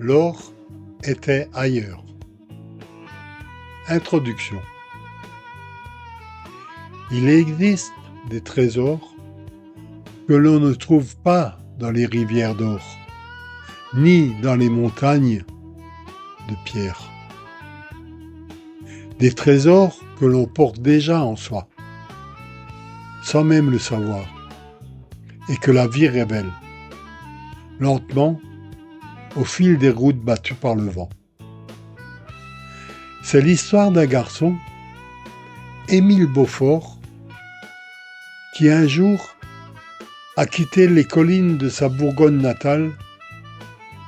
L'or était ailleurs. Introduction. Il existe des trésors que l'on ne trouve pas dans les rivières d'or, ni dans les montagnes de pierre. Des trésors que l'on porte déjà en soi, sans même le savoir, et que la vie révèle, lentement, au fil des routes battues par le vent. C'est l'histoire d'un garçon, Émile Beaufort, qui un jour a quitté les collines de sa Bourgogne natale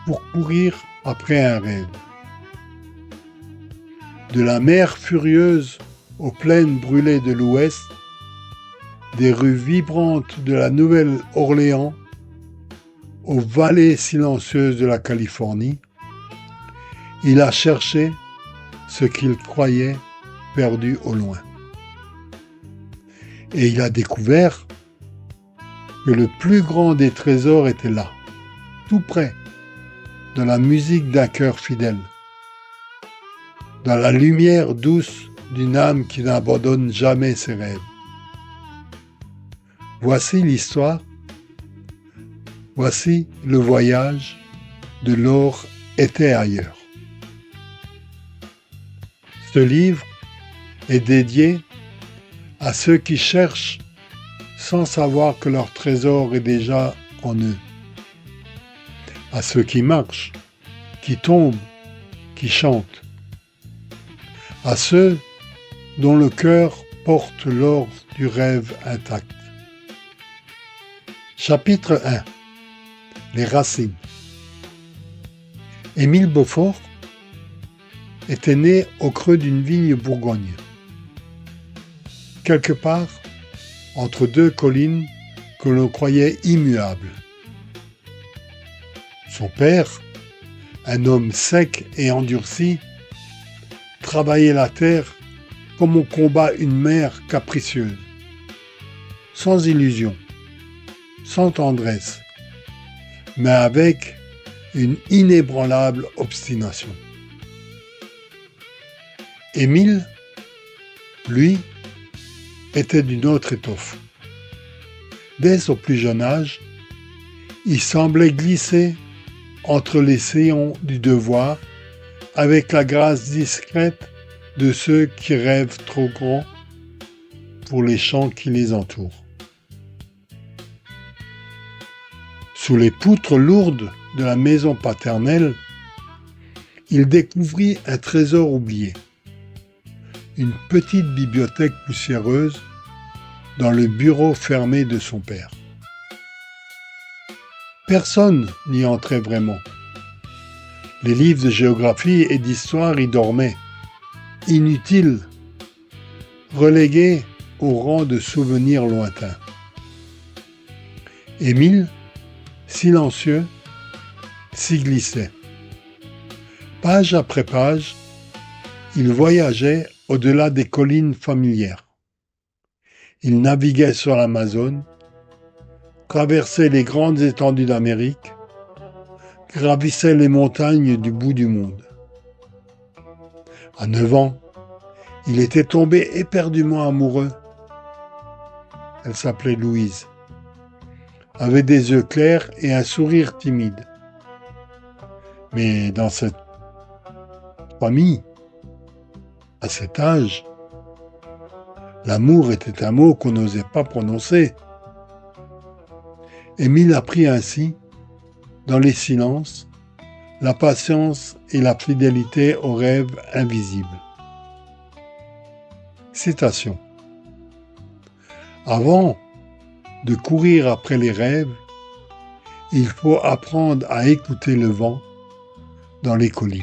pour courir après un rêve. De la mer furieuse aux plaines brûlées de l'Ouest, des rues vibrantes de la Nouvelle-Orléans aux vallées silencieuses de la Californie, il a cherché ce qu'il croyait perdu au loin. Et il a découvert que le plus grand des trésors était là, tout près, dans la musique d'un cœur fidèle, dans la lumière douce d'une âme qui n'abandonne jamais ses rêves. Voici l'histoire, voici le voyage de l'or était ailleurs. Ce livre est dédié à ceux qui cherchent sans savoir que leur trésor est déjà en eux, à ceux qui marchent, qui tombent, qui chantent, à ceux dont le cœur porte l'or du rêve intact. Chapitre 1. Les racines. Émile Beaufort était né au creux d'une vigne Bourgogne, quelque part entre deux collines que l'on croyait immuables. Son père, un homme sec et endurci, travaillait la terre comme on combat une mère capricieuse, sans illusion, sans tendresse, mais avec une inébranlable obstination. Émile, lui, était d'une autre étoffe. Dès son plus jeune âge, il semblait glisser entre les sillons du devoir avec la grâce discrète de ceux qui rêvent trop grand pour les champs qui les entourent. Sous les poutres lourdes de la maison paternelle, il découvrit un trésor oublié, une petite bibliothèque poussiéreuse dans le bureau fermé de son père. Personne n'y entrait vraiment. Les livres de géographie et d'histoire y dormaient, inutiles, relégués au rang de souvenirs lointains. Émile, silencieux, s'y glissait. Page après page, il voyageait au-delà des collines familières. Il naviguait sur l'Amazone, traversait les grandes étendues d'Amérique, gravissait les montagnes du bout du monde. À 9 ans, il était tombé éperdument amoureux. Elle s'appelait Louise, avait des yeux clairs et un sourire timide. Mais dans cette famille, à cet âge, l'amour était un mot qu'on n'osait pas prononcer. Émile apprit ainsi, dans les silences, la patience et la fidélité aux rêves invisibles. Citation. Avant de courir après les rêves, il faut apprendre à écouter le vent dans les collines.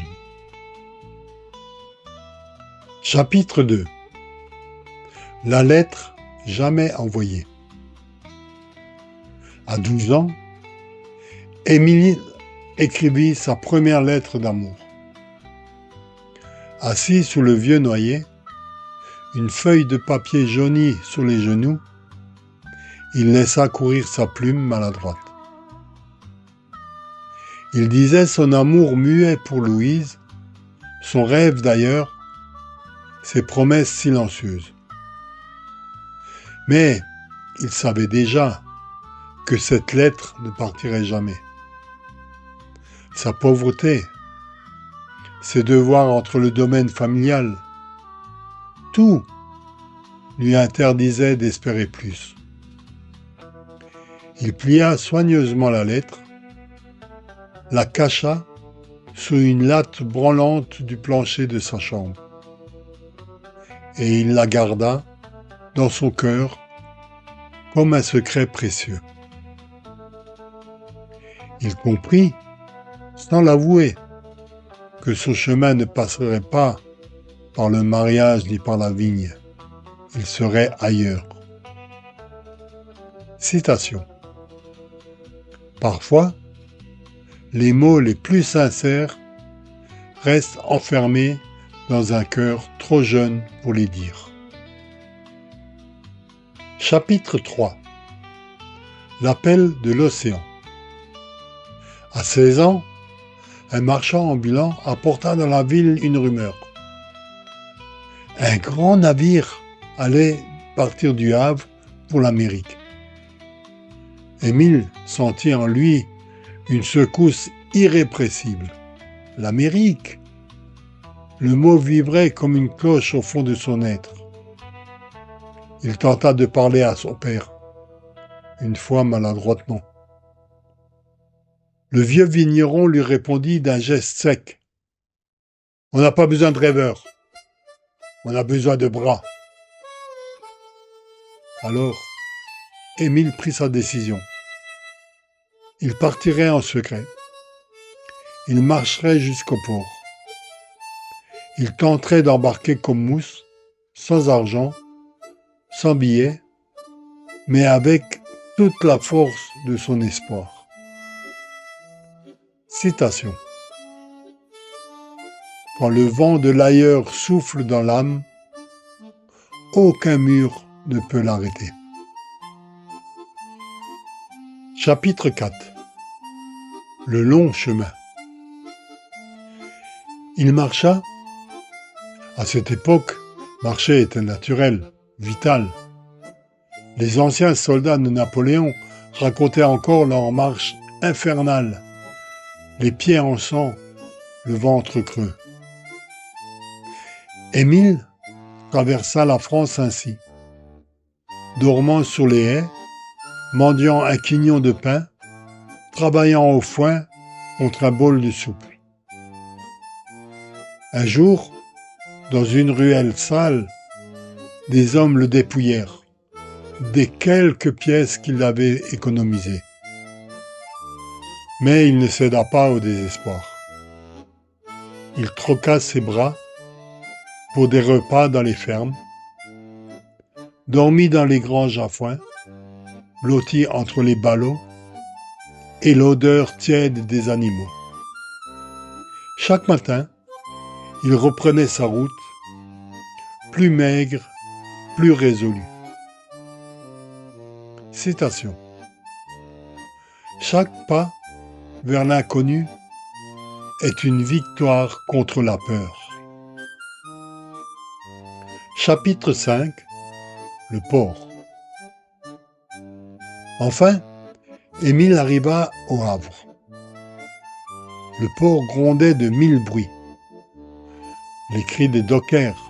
Chapitre 2. La lettre jamais envoyée. À 12 ans, Émile écrivit sa première lettre d'amour. Assis sous le vieux noyer, une feuille de papier jaunie sur les genoux, il laissa courir sa plume maladroite. Il disait son amour muet pour Louise, son rêve d'ailleurs, ses promesses silencieuses. Mais il savait déjà que cette lettre ne partirait jamais. Sa pauvreté, ses devoirs entre le domaine familial, tout lui interdisait d'espérer plus. Il plia soigneusement la lettre, la cacha sous une latte branlante du plancher de sa chambre, et il la garda dans son cœur comme un secret précieux. Il comprit, sans l'avouer, que son chemin ne passerait pas par le mariage ni par la vigne. Il serait ailleurs. Citation. Parfois, les mots les plus sincères restent enfermés dans un cœur trop jeune pour les dire. Chapitre 3. L'appel de l'océan. À 16 ans, un marchand ambulant apporta dans la ville une rumeur. Un grand navire allait partir du Havre pour l'Amérique. Émile sentit en lui une secousse irrépressible. L'Amérique. Le mot vibrait comme une cloche au fond de son être. Il tenta de parler à son père, une fois maladroitement. Le vieux vigneron lui répondit d'un geste sec. « On n'a pas besoin de rêveurs, on a besoin de bras. » Alors, Émile prit sa décision. Il partirait en secret. Il marcherait jusqu'au port. Il tenterait d'embarquer comme mousse, sans argent, sans billets, mais avec toute la force de son espoir. Citation. Quand le vent de l'ailleurs souffle dans l'âme, aucun mur ne peut l'arrêter. Chapitre 4. Le long chemin. Il marcha. À cette époque, marcher était naturel, vital. Les anciens soldats de Napoléon racontaient encore leur marche infernale, les pieds en sang, le ventre creux. Émile traversa la France ainsi, dormant sur les haies, mendiant un quignon de pain, travaillant au foin contre un bol de soupe. Un jour, dans une ruelle sale, des hommes le dépouillèrent, des quelques pièces qu'il avait économisées. Mais il ne céda pas au désespoir. Il troqua ses bras pour des repas dans les fermes, dormit dans les granges à foin, blotti entre les ballots et l'odeur tiède des animaux. Chaque matin, il reprenait sa route, plus maigre, plus résolu. Citation. Chaque pas vers l'inconnu est une victoire contre la peur. Chapitre 5. Le port. Enfin, Émile arriva au Havre. Le port grondait de 1000 bruits. Les cris des dockers,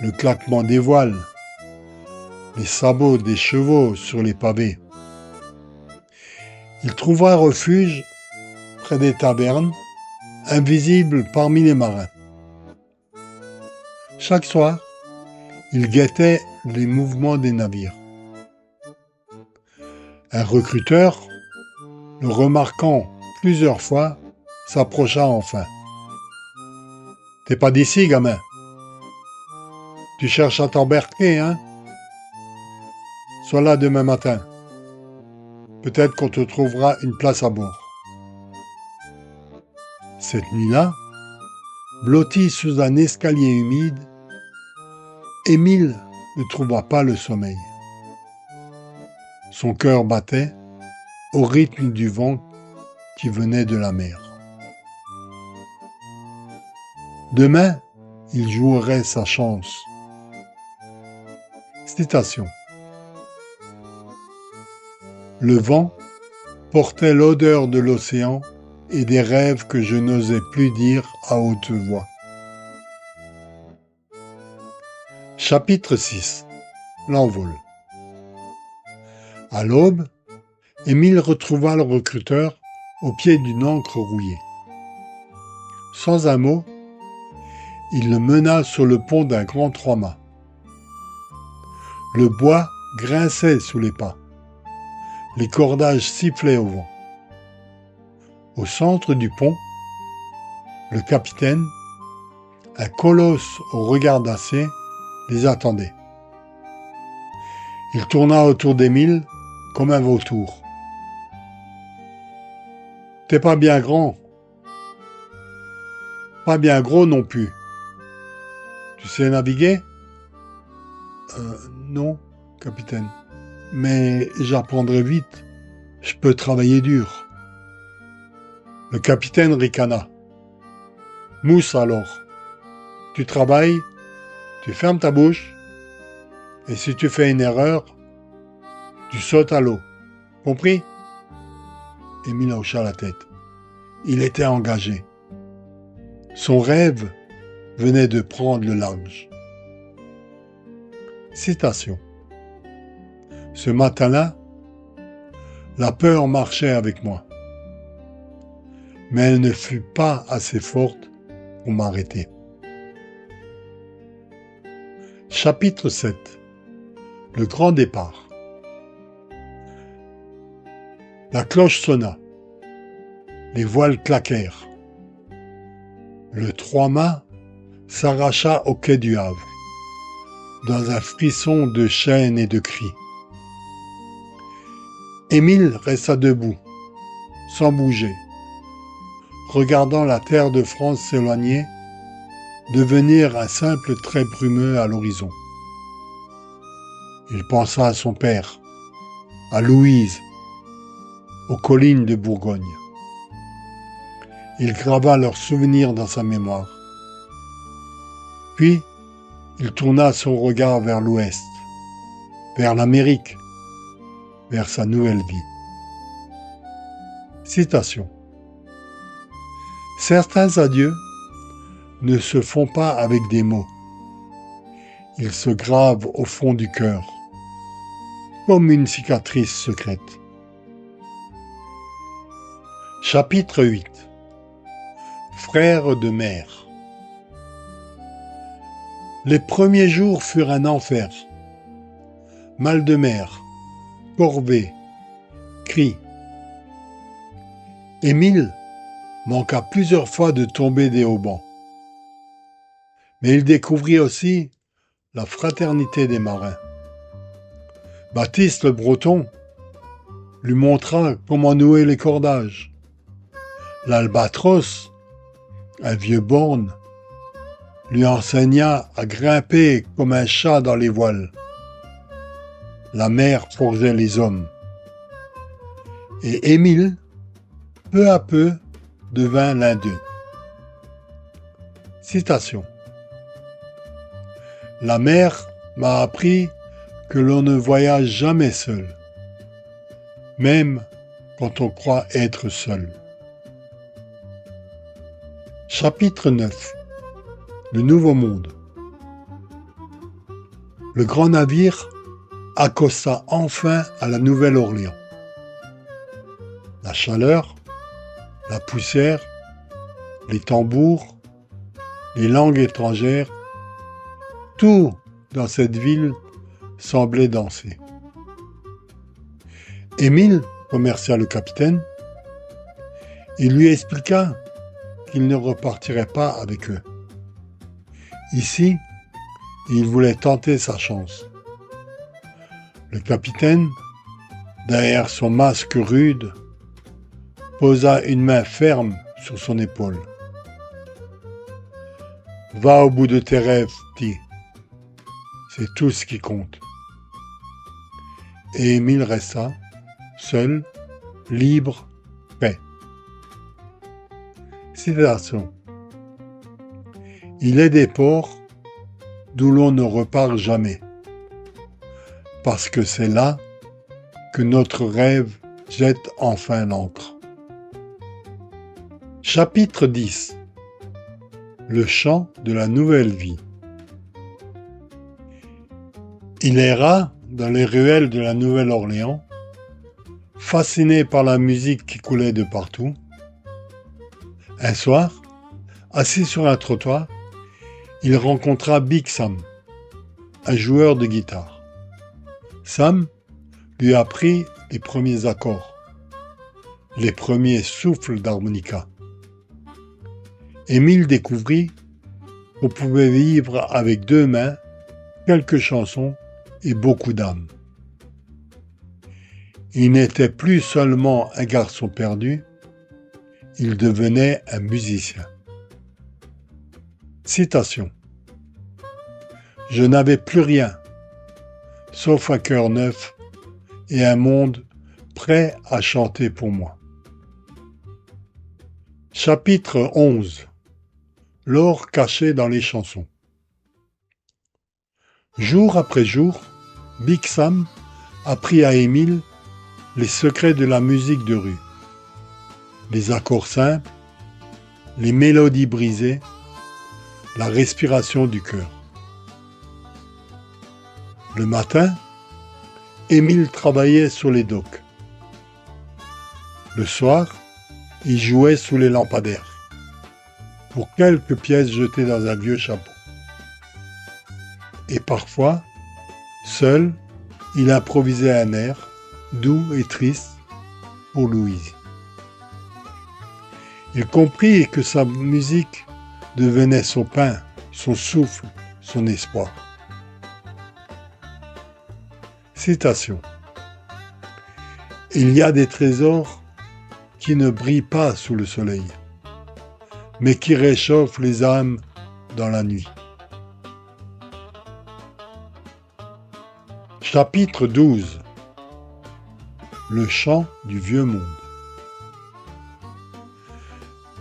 le claquement des voiles, les sabots des chevaux sur les pavés. Il trouva refuge près des tavernes, invisible parmi les marins. Chaque soir, il guettait les mouvements des navires. Un recruteur, le remarquant plusieurs fois, s'approcha enfin. « T'es pas d'ici, gamin. Tu cherches à t'embarquer, hein? Sois là demain matin. Peut-être qu'on te trouvera une place à bord. » Cette nuit-là, blotti sous un escalier humide, Émile ne trouva pas le sommeil. Son cœur battait au rythme du vent qui venait de la mer. Demain, il jouerait sa chance. Citation. Le vent portait l'odeur de l'océan et des rêves que je n'osais plus dire à haute voix. Chapitre 6. L'envol. À l'aube, Émile retrouva le recruteur au pied d'une ancre rouillée. Sans un mot, il le mena sur le pont d'un grand trois-mâts. Le bois grinçait sous les pas. Les cordages sifflaient au vent. Au centre du pont, le capitaine, un colosse au regard d'acier, les attendait. Il tourna autour d'Émile comme un vautour. « T'es pas bien grand, pas bien gros non plus. Tu sais naviguer ?»« Non, capitaine, mais j'apprendrai vite. Je peux travailler dur. » Le capitaine ricana. « Mousse alors. Tu travailles, tu fermes ta bouche, et si tu fais une erreur, tu sautes à l'eau. Compris ?» Émile hocha la tête. Il était engagé. Son rêve venait de prendre le large. Citation. Ce matin-là, la peur marchait avec moi, mais elle ne fut pas assez forte pour m'arrêter. Chapitre 7. Le grand départ. La cloche sonna. Les voiles claquèrent. Le trois-mâts s'arracha au quai du Havre, dans un frisson de chaînes et de cris. Émile resta debout, sans bouger, regardant la terre de France s'éloigner, devenir un simple trait brumeux à l'horizon. Il pensa à son père, à Louise, aux collines de Bourgogne. Il grava leurs souvenirs dans sa mémoire. Puis, il tourna son regard vers l'ouest, vers l'Amérique, vers sa nouvelle vie. Citation. Certains adieux ne se font pas avec des mots. Ils se gravent au fond du cœur, comme une cicatrice secrète. Chapitre 8. Frères de mer. Les premiers jours furent un enfer. Mal de mer, corvée, cris. Émile manqua plusieurs fois de tomber des haubans. Mais il découvrit aussi la fraternité des marins. Baptiste le Breton lui montra comment nouer les cordages. L'albatros, un vieux borgne, lui enseigna à grimper comme un chat dans les voiles. La mer forgeait les hommes. Et Émile, peu à peu, devint l'un d'eux. Citation. La mer m'a appris que l'on ne voyage jamais seul, même quand on croit être seul. Chapitre 9. Le Nouveau Monde. Le grand navire accosta enfin à la Nouvelle-Orléans. La chaleur, la poussière, les tambours, les langues étrangères, tout dans cette ville semblait danser. Émile remercia le capitaine et lui expliqua qu'il ne repartirait pas avec eux. Ici, il voulait tenter sa chance. Le capitaine, derrière son masque rude, posa une main ferme sur son épaule. « Va au bout de tes rêves, petit. C'est tout ce qui compte. » Et Émile resta, seul, libre, paix. Citation. Il est des ports d'où l'on ne repart jamais, parce que c'est là que notre rêve jette enfin l'ancre. Chapitre 10. Le chant de la nouvelle vie. Il erra dans les ruelles de la Nouvelle-Orléans, fasciné par la musique qui coulait de partout. Un soir, assis sur un trottoir, il rencontra Big Sam, un joueur de guitare. Sam lui apprit les premiers accords, les premiers souffles d'harmonica. Émile découvrit qu'on pouvait vivre avec 2 mains, quelques chansons et beaucoup d'âme. Il n'était plus seulement un garçon perdu, il devenait un musicien. Citation. Je n'avais plus rien, sauf un cœur neuf et un monde prêt à chanter pour moi. Chapitre 11. L'or caché dans les chansons. Jour après jour, Big Sam apprit à Émile les secrets de la musique de rue, les accords simples, les mélodies brisées, la respiration du cœur. Le matin, Émile travaillait sur les docks. Le soir, il jouait sous les lampadaires, pour quelques pièces jetées dans un vieux chapeau. Et parfois, seul, il improvisait un air, doux et triste, pour Louise. Il comprit que sa musique devenait son pain, son souffle, son espoir. Citation. Il y a des trésors qui ne brillent pas sous le soleil, mais qui réchauffent les âmes dans la nuit. Chapitre 12. Le chant du vieux monde.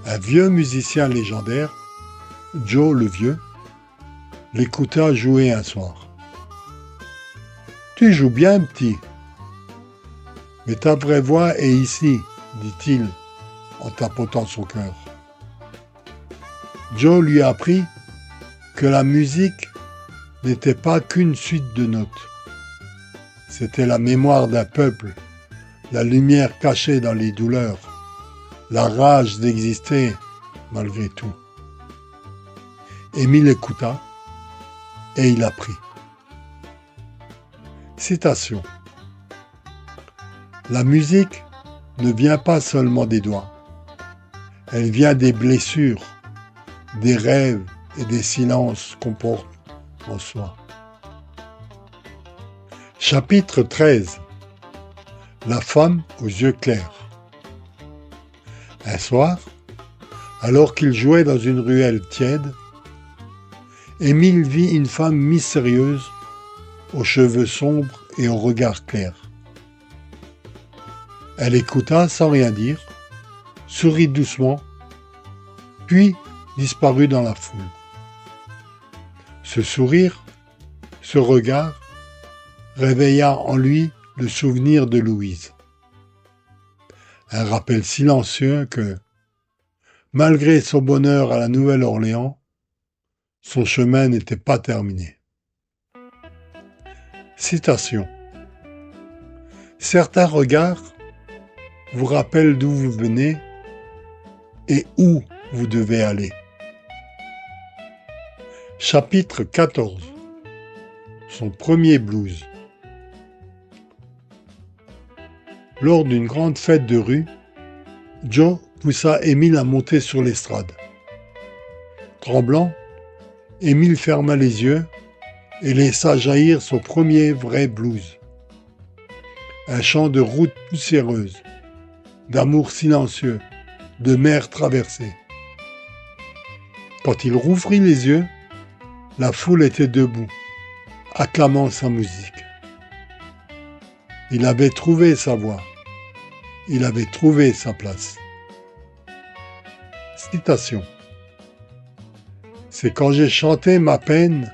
Un vieux musicien légendaire, Joe le Vieux, l'écouta jouer un soir. « Tu joues bien, petit. Mais ta vraie voix est ici, dit-il en tapotant son cœur. Joe lui apprit que la musique n'était pas qu'une suite de notes. C'était la mémoire d'un peuple, la lumière cachée dans les douleurs, la rage d'exister malgré tout. Émile écouta et il apprit. Citation. La musique ne vient pas seulement des doigts, elle vient des blessures, des rêves et des silences qu'on porte en soi. Chapitre 13. La femme aux yeux clairs. Un soir, alors qu'il jouait dans une ruelle tiède, Émile vit une femme mystérieuse, aux cheveux sombres et au regard clair. Elle écouta sans rien dire, sourit doucement, puis disparut dans la foule. Ce sourire, ce regard, réveilla en lui le souvenir de Louise. Un rappel silencieux que, malgré son bonheur à la Nouvelle-Orléans, son chemin n'était pas terminé. Citation. Certains regards vous rappellent d'où vous venez et où vous devez aller. Chapitre 14. Son premier blues. Lors d'une grande fête de rue, Joe poussa Émile à monter sur l'estrade. Tremblant, Émile ferma les yeux et laissa jaillir son premier vrai blues. Un chant de route poussiéreuse, d'amour silencieux, de mer traversée. Quand il rouvrit les yeux, la foule était debout, acclamant sa musique. Il avait trouvé sa voix. Il avait trouvé sa place. Citation. C'est quand j'ai chanté ma peine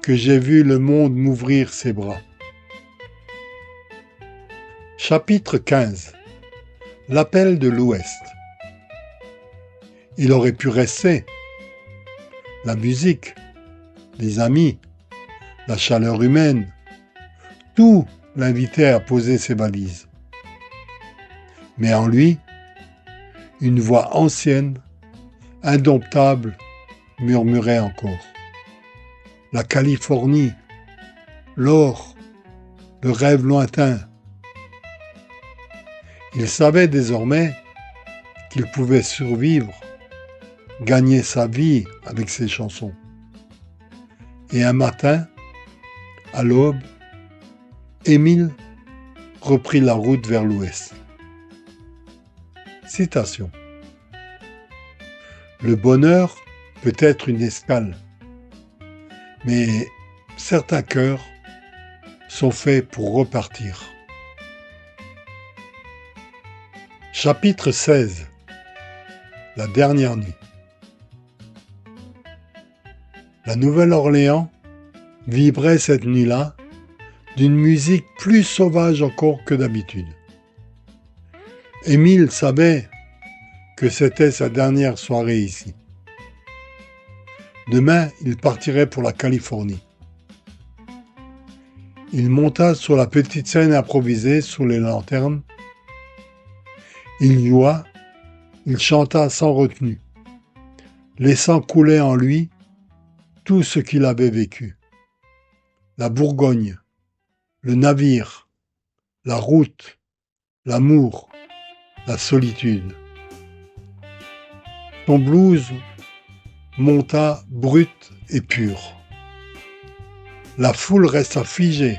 que j'ai vu le monde m'ouvrir ses bras. Chapitre 15. L'appel de l'Ouest. Il aurait pu rester. La musique, les amis, la chaleur humaine, tout l'invitait à poser ses valises. Mais en lui, une voix ancienne, indomptable, murmurait encore. La Californie, l'or, le rêve lointain. Il savait désormais qu'il pouvait survivre, gagner sa vie avec ses chansons. Et un matin, à l'aube, Émile reprit la route vers l'ouest. Citation. Le bonheur peut être une escale, mais certains cœurs sont faits pour repartir. Chapitre 16. La dernière nuit. La Nouvelle-Orléans vibrait cette nuit-là d'une musique plus sauvage encore que d'habitude. Émile savait que c'était sa dernière soirée ici. Demain, il partirait pour la Californie. Il monta sur la petite scène improvisée sous les lanternes. Il joua, il chanta sans retenue, laissant couler en lui tout ce qu'il avait vécu. La Bourgogne, le navire, la route, l'amour, la solitude. Son blues monta brut et pur. La foule resta figée,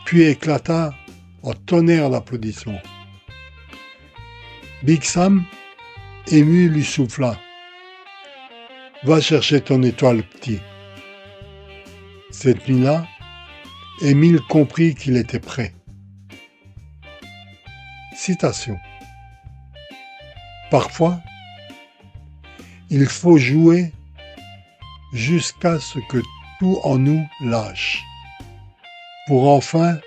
puis éclata en tonnerre d'applaudissements. Big Sam, ému, lui souffla. « Va chercher ton étoile, petit. » Cette nuit-là, Émile comprit qu'il était prêt. Citation. Parfois, il faut jouer jusqu'à ce que tout en nous lâche, pour enfin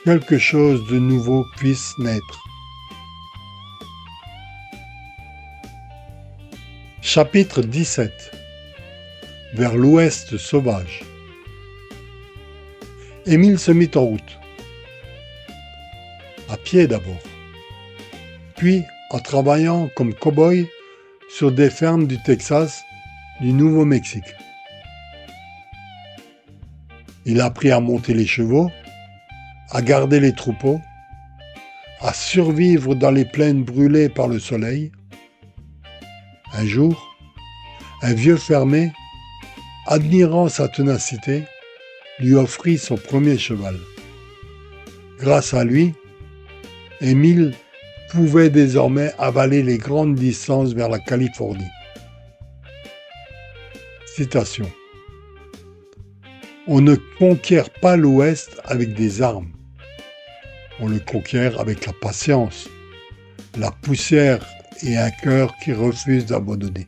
quelque chose de nouveau puisse naître. Chapitre 17. Vers l'ouest sauvage. Émile se mit en route. À pied d'abord, puis en travaillant comme cow-boy sur des fermes du Texas, du Nouveau-Mexique. Il apprit à monter les chevaux, à garder les troupeaux, à survivre dans les plaines brûlées par le soleil. Un jour, un vieux fermier, admirant sa ténacité, lui offrit son premier cheval. Grâce à lui, Émile pouvait désormais avaler les grandes distances vers la Californie. Citation. On ne conquiert pas l'Ouest avec des armes. On le conquiert avec la patience, la poussière et un cœur qui refuse d'abandonner.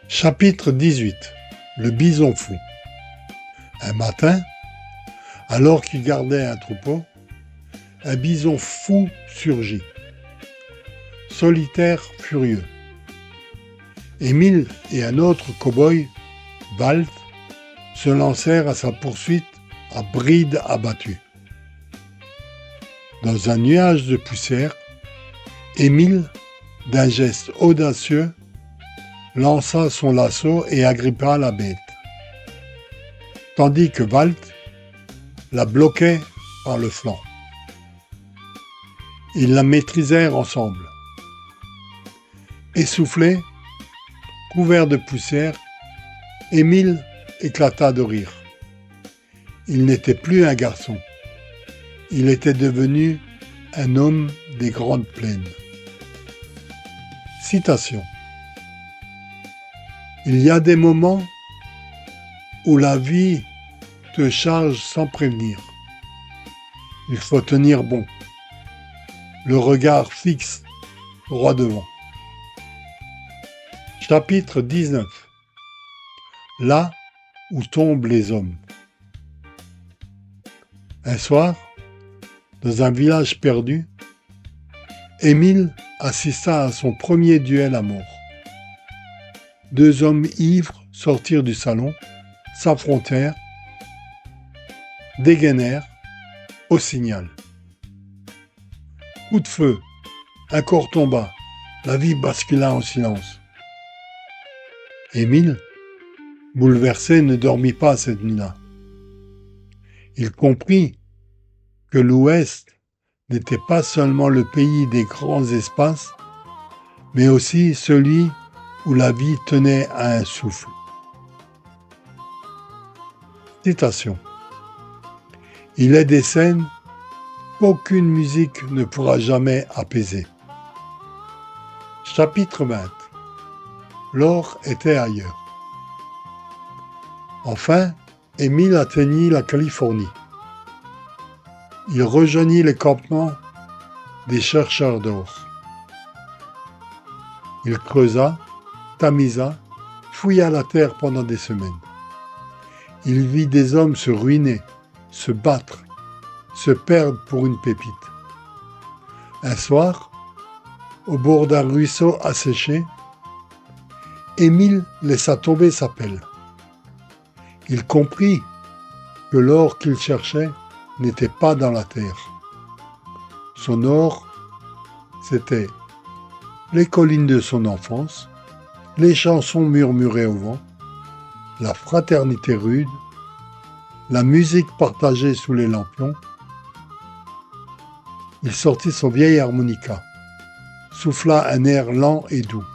Chapitre 18. Le bison fou. Un matin, alors qu'il gardait un troupeau, un bison fou surgit, solitaire, furieux. Émile et un autre cow-boy, Walt, se lancèrent à sa poursuite à bride abattue. Dans un nuage de poussière, Émile, d'un geste audacieux, lança son lasso et agrippa la bête, tandis que Walt la bloquait par le flanc. Ils la maîtrisèrent ensemble. Essoufflé, couvert de poussière, Émile éclata de rire. Il n'était plus un garçon. Il était devenu un homme des grandes plaines. Citation. Il y a des moments où la vie te charge sans prévenir. Il faut tenir bon. le regard fixe, droit devant. Chapitre 19. Là où tombent les hommes. Un soir, dans un village perdu, Émile assista à son premier duel à mort. Deux hommes ivres sortirent du salon, s'affrontèrent, dégainèrent au signal. Coup de feu, un corps tomba, la vie bascula en silence. Émile, bouleversé, ne dormit pas cette nuit-là. Il comprit que l'Ouest n'était pas seulement le pays des grands espaces, mais aussi celui où la vie tenait à un souffle. Citation. Il est des scènes qu'aucune musique ne pourra jamais apaiser. Chapitre 20. L'or était ailleurs. Enfin, Émile atteignit la Californie. Il rejoignit les campements des chercheurs d'or. Il creusa, tamisa, fouilla la terre pendant des semaines. Il vit des hommes se ruiner, se battre, se perdre pour une pépite. Un soir, au bord d'un ruisseau asséché, Émile laissa tomber sa pelle. Il comprit que l'or qu'il cherchait n'était pas dans la terre. Son or, c'était les collines de son enfance, les chansons murmurées au vent, la fraternité rude, la musique partagée sous les lampions. Il sortit son vieil harmonica, souffla un air lent et doux.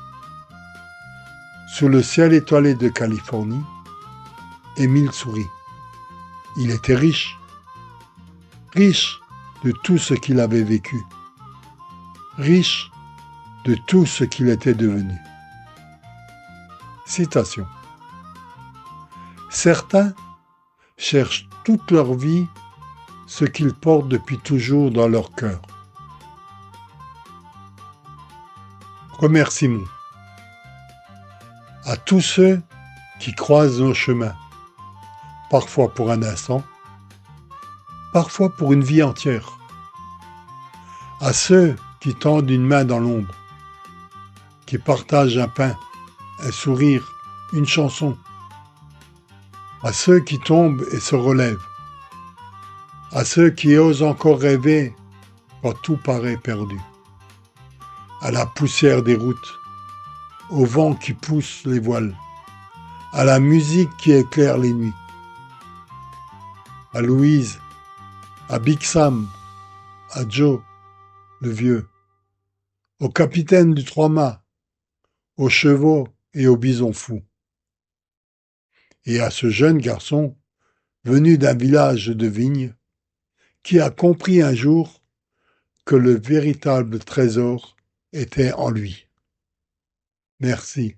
Sous le ciel étoilé de Californie, Émile sourit. Il était riche, riche de tout ce qu'il avait vécu, riche de tout ce qu'il était devenu. Citation. Certains cherchent toute leur vie ce qu'ils portent depuis toujours dans leur cœur. Remerciements à tous ceux qui croisent nos chemins, parfois pour un instant, parfois pour une vie entière. À ceux qui tendent une main dans l'ombre, qui partagent un pain, un sourire, une chanson. À ceux qui tombent et se relèvent. À ceux qui osent encore rêver quand tout paraît perdu. À la poussière des routes, au vent qui pousse les voiles, à la musique qui éclaire les nuits. À Louise, à Big Sam, à Joe, le vieux, au capitaine du trois-mâts, aux chevaux et aux bisons fous. Et à ce jeune garçon, venu d'un village de vignes, qui a compris un jour que le véritable trésor était en lui. Merci.